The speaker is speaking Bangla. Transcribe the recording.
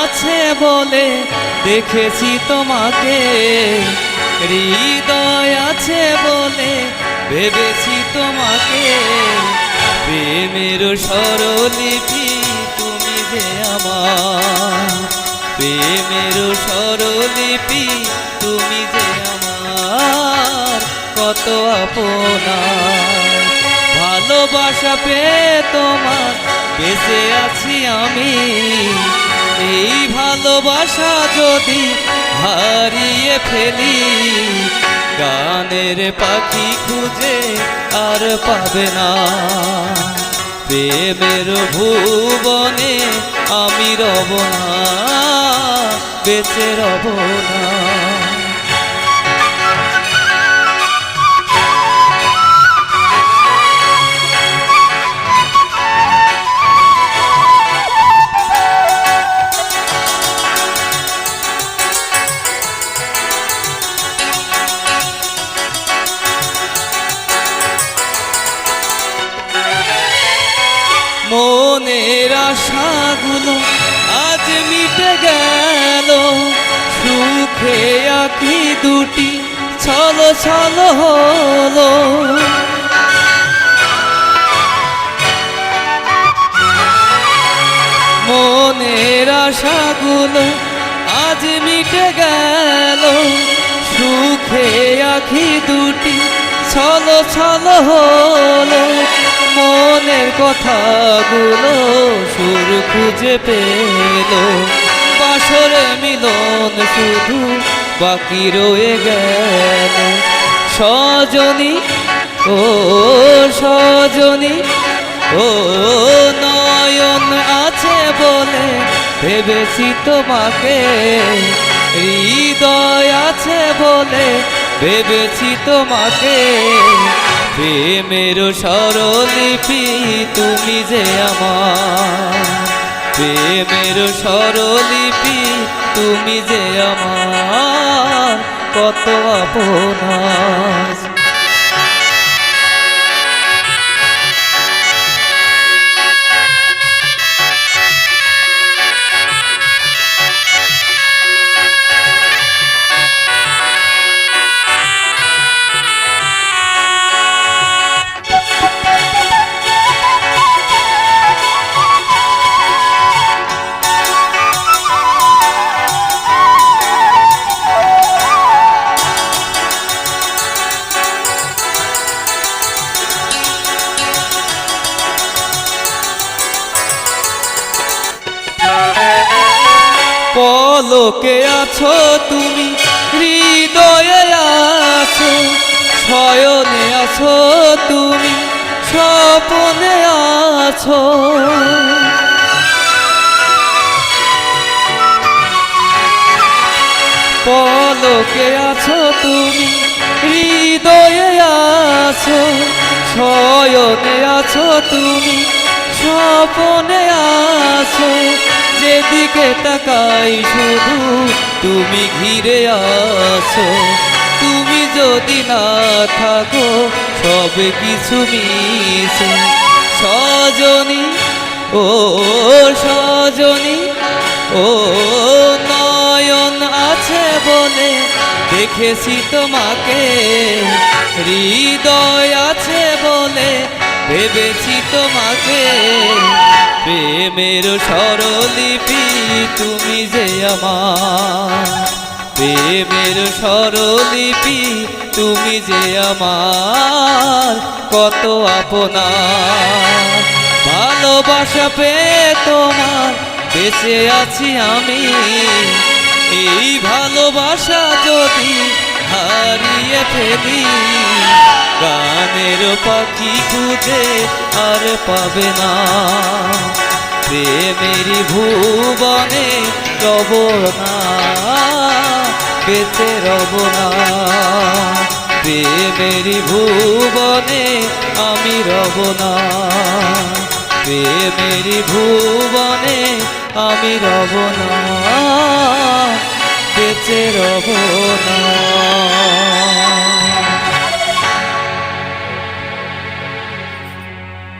আছে বলে দেখেছি তোমাকে, হৃদয় আছে বলে ভেবেছি তোমাকে। প্রেমের স্বরলিপি তুমি যে আমার, প্রেমের স্বরলিপি তুমি যে আমার, কত আপনার। ভালোবাসা পেয়ে তোমার বেঁচে আছি আমি, এই ভালোবাসা যদি হারিয়ে ফেলি, গানের পাখি খুঁজে আর পাবে না। প্রেমের ভুবনে আমি রব না, বেঁচে রব না। মনের আশাগুলো আজ মিটে গেল, সুখে আঁখি দুটি ছল ছল হলো। মনের আশাগুলো আজ মিটে গেল, সুখে আঁখি দুটি ছল ছল হলো। মনের কথাগুলো সুর খুঁজে পেল, বাসরে মিলন শুধু বাকি রয়ে গেল। সজনী ও সজনী ও নয়ন আছে বলে ভেবেছি তোমাকে, হৃদয় আছে বলে ভেবেছি তোমাকে। প্রেমের স্বরলিপি তুমি যে আমার, প্রেমের স্বরলিপি তুমি যে আমার, কত আপনার। পলকে আছো তুমি, হৃদয়ে আছো, শয়নে আছো তুমি, স্বপনে আছো। পলকে আছো তুমি, হৃদয়ে আছো, শয়নে আছো তুমি, স্বপনে আছো। যেদিকে তাকাই শুধু তুমি ঘিরে আছো, তুমি যদি না থাকো সব কিছু মিছে। সজনী ও সজনী ও নয়ন আছে বলে দেখেছি তোমাকে, হৃদয় আছে বলে ভেবেছি তোমাকে। প্রেমের স্বরলিপি তুমি যে আমার, প্রেমের স্বরলিপি তুমি যে আমার, কত আপনার। ভালোবাসা পেয়ে তোমার বেঁচে আছি আমি, এই ভালোবাসা যদি হারিয়ে ফেলি, গানের পাখি খুঁজে আর পাবে না। প্রেমের ভুবনে রব না, বেঁচে রব না। প্রেমের ভুবনে আমি রব না, প্রেমের ভুবনে আমি রব না।